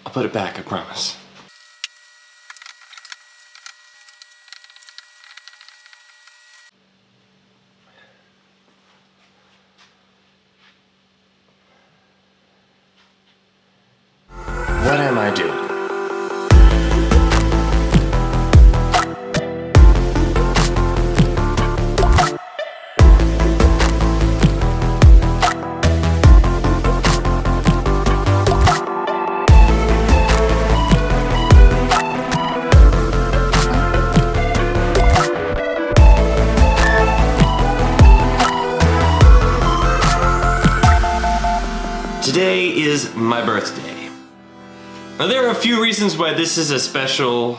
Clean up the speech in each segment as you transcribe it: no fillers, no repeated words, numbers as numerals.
I'll put it back, I promise. What am I doing? Today is my birthday. Now there are a few reasons why this is a special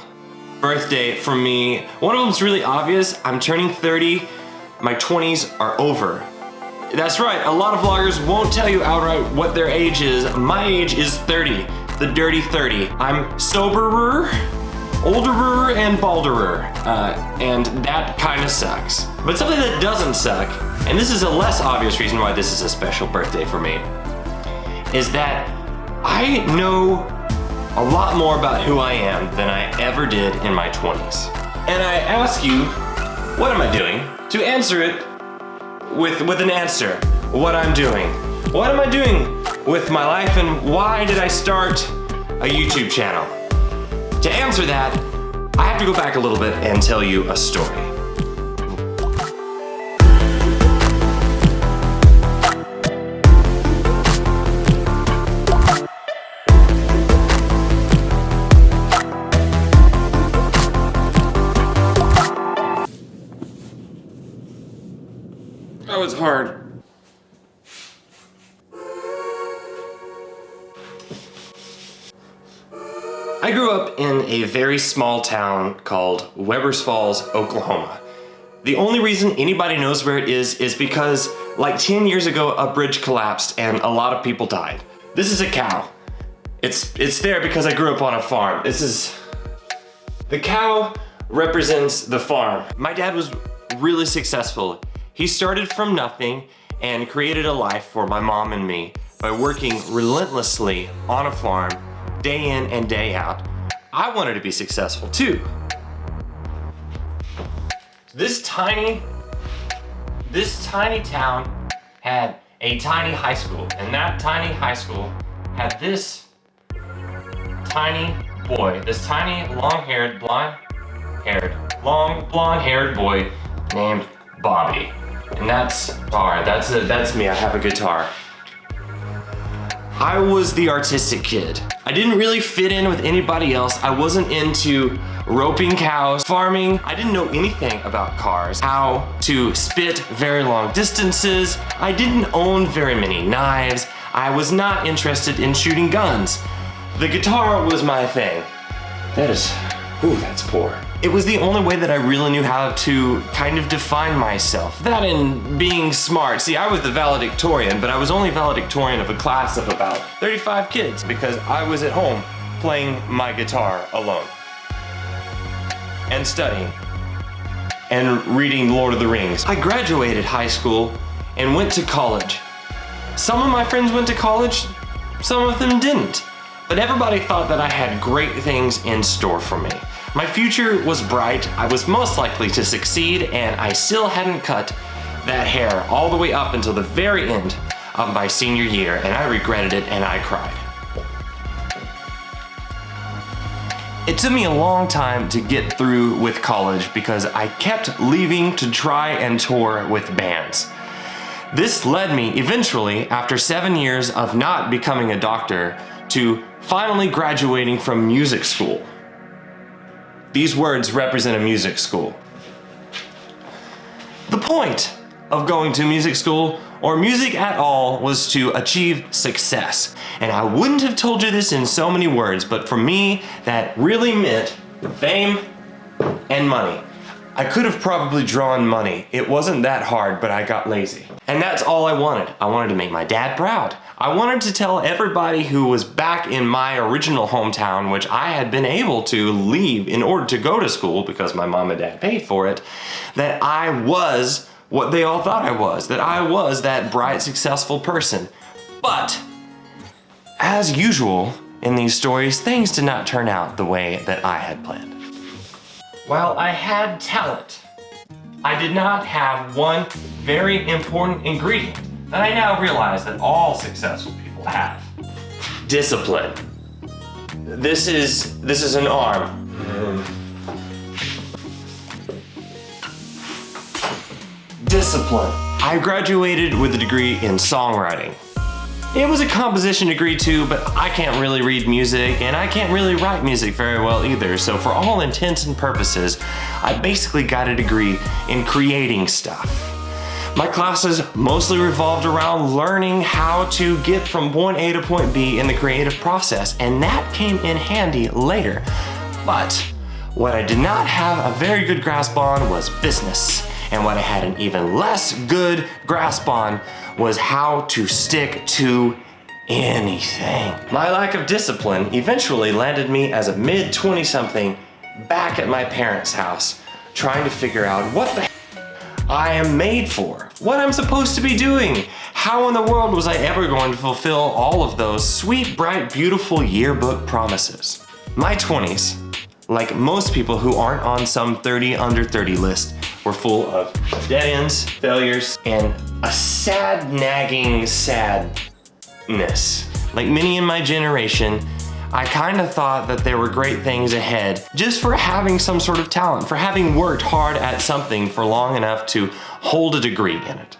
birthday for me. One of them's really obvious. I'm turning 30. My 20s are over. That's right, a lot of vloggers won't tell you outright what their age is. My age is 30, the dirty 30. I'm soberer, olderer, and balderer. And that kinda sucks. But something that doesn't suck, and this is a less obvious reason why this is a special birthday for me, is that I know a lot more about who I am than I ever did in my 20s. And I ask you, what am I doing? To answer it with an answer, what I'm doing. What am I doing with my life and why did I start a YouTube channel? To answer that, I have to go back a little bit and tell you a story. That was hard. I grew up in a very small town called Webbers Falls, Oklahoma. The only reason anybody knows where it is because like 10 years ago a bridge collapsed and a lot of people died. This is a cow. It's there because I grew up on a farm. The cow represents the farm. My dad was really successful. He started from nothing and created a life for my mom and me by working relentlessly on a farm, day in and day out. I wanted to be successful too. This tiny town had a tiny high school, and that tiny high school had this tiny boy, this tiny long-haired, blonde-haired boy named Bobby. And that's me, I have a guitar. I was the artistic kid. I didn't really fit in with anybody else. I wasn't into roping cows, farming. I didn't know anything about cars, how to spit very long distances. I didn't own very many knives. I was not interested in shooting guns. The guitar was my thing. That's poor. It was the only way that I really knew how to kind of define myself. That and being smart. See, I was the valedictorian, but I was only valedictorian of a class of about 35 kids because I was at home playing my guitar alone. And studying. And reading Lord of the Rings. I graduated high school and went to college. Some of my friends went to college, some of them didn't. But everybody thought that I had great things in store for me. My future was bright, I was most likely to succeed, and I still hadn't cut that hair all the way up until the very end of my senior year, and I regretted it and I cried. It took me a long time to get through with college because I kept leaving to try and tour with bands. This led me eventually, after 7 years of not becoming a doctor, to finally graduating from music school. These words represent a music school. The point of going to music school or music at all was to achieve success. And I wouldn't have told you this in so many words, but for me, that really meant fame and money. I could have probably drawn money. It wasn't that hard, but I got lazy. And that's all I wanted. I wanted to make my dad proud. I wanted to tell everybody who was back in my original hometown, which I had been able to leave in order to go to school because my mom and dad paid for it, that I was what they all thought I was, that I was that bright, successful person. But, as usual, in these stories, things did not turn out the way that I had planned. While I had talent, I did not have one very important ingredient that I now realize that all successful people have. Discipline. This is an arm. Discipline. I graduated with a degree in songwriting. It was a composition degree too, but I can't really read music and I can't really write music very well either. So for all intents and purposes, I basically got a degree in creating stuff. My classes mostly revolved around learning how to get from point A to point B in the creative process, and that came in handy later. But what I did not have a very good grasp on was business. And what I had an even less good grasp on was how to stick to anything. My lack of discipline eventually landed me as a mid-20-something back at my parents' house, trying to figure out what the I am made for, what I'm supposed to be doing. How in the world was I ever going to fulfill all of those sweet, bright, beautiful yearbook promises? My 20s, like most people who aren't on some 30 under 30 list, were full of dead ends, failures, and a sad, nagging sadness. Like many in my generation, I kind of thought that there were great things ahead just for having some sort of talent, for having worked hard at something for long enough to hold a degree in it.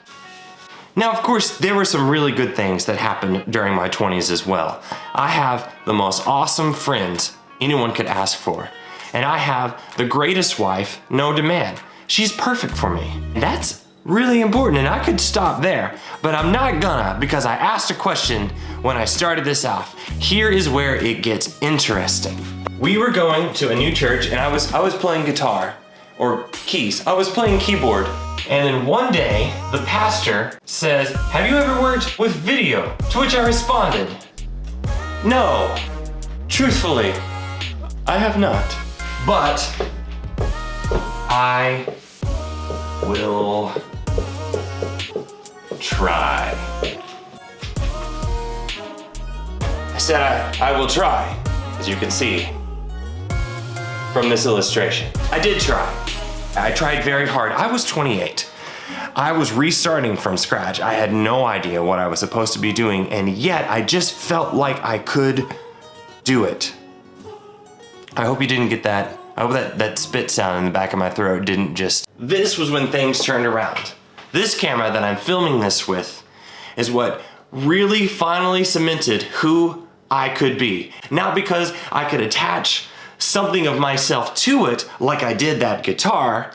Now, of course, there were some really good things that happened during my 20s as well. I have the most awesome friends anyone could ask for, and I have the greatest wife known to man. She's perfect for me. That's really important, and I could stop there, but I'm not gonna, because I asked a question when I started this off. Here is where it gets interesting. We were going to a new church, and I was playing guitar, or keys. I was playing keyboard, and then one day, the pastor says, "Have you ever worked with video?" To which I responded, "No, truthfully, I have not, but I will try." I said I will try, as you can see from this illustration. I did try. I tried very hard. I was 28. I was restarting from scratch. I had no idea what I was supposed to be doing, and yet I just felt like I could do it. I hope you didn't get that. I hope that spit sound in the back of my throat didn't just... This was when things turned around. This camera that I'm filming this with is what really finally cemented who I could be. Not because I could attach something of myself to it like I did that guitar,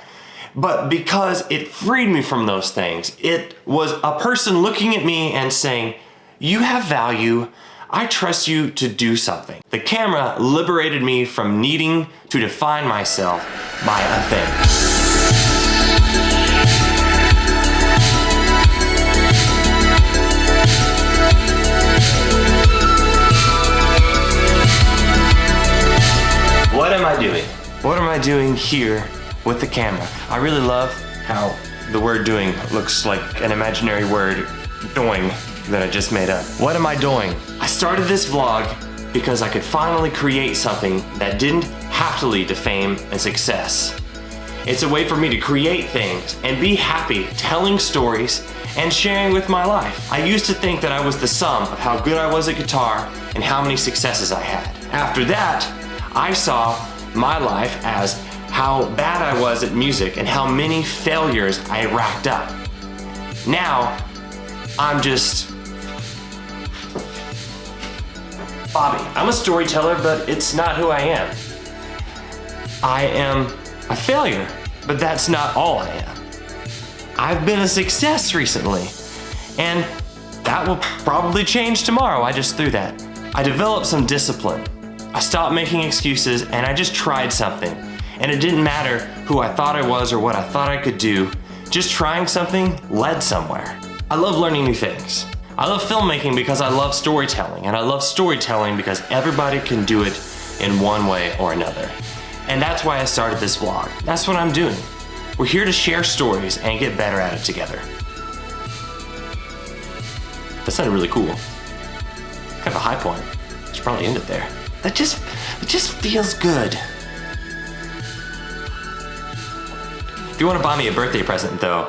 but because it freed me from those things. It was a person looking at me and saying, "You have value. I trust you to do something." The camera liberated me from needing to define myself by a thing. What am I doing? What am I doing here with the camera? I really love how the word doing looks like an imaginary word, doing, that I just made up. What am I doing? I started this vlog because I could finally create something that didn't have to lead to fame and success. It's a way for me to create things and be happy telling stories and sharing with my life. I used to think that I was the sum of how good I was at guitar and how many successes I had. After that, I saw my life as how bad I was at music and how many failures I racked up. Now, I'm just Bobby. I'm a storyteller, but it's not who I am. I am a failure, but that's not all I am. I've been a success recently, and that will probably change tomorrow. I just threw that. I developed some discipline. I stopped making excuses, and I just tried something. And it didn't matter who I thought I was or what I thought I could do. Just trying something led somewhere. I love learning new things. I love filmmaking because I love storytelling, and I love storytelling because everybody can do it in one way or another. And that's why I started this vlog. That's what I'm doing. We're here to share stories and get better at it together. That sounded really cool. Kind of a high point. Should probably end it there. It just feels good. If you want to buy me a birthday present though,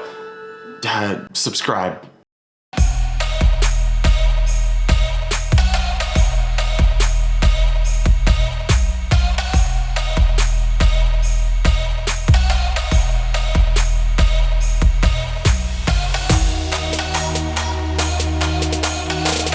subscribe.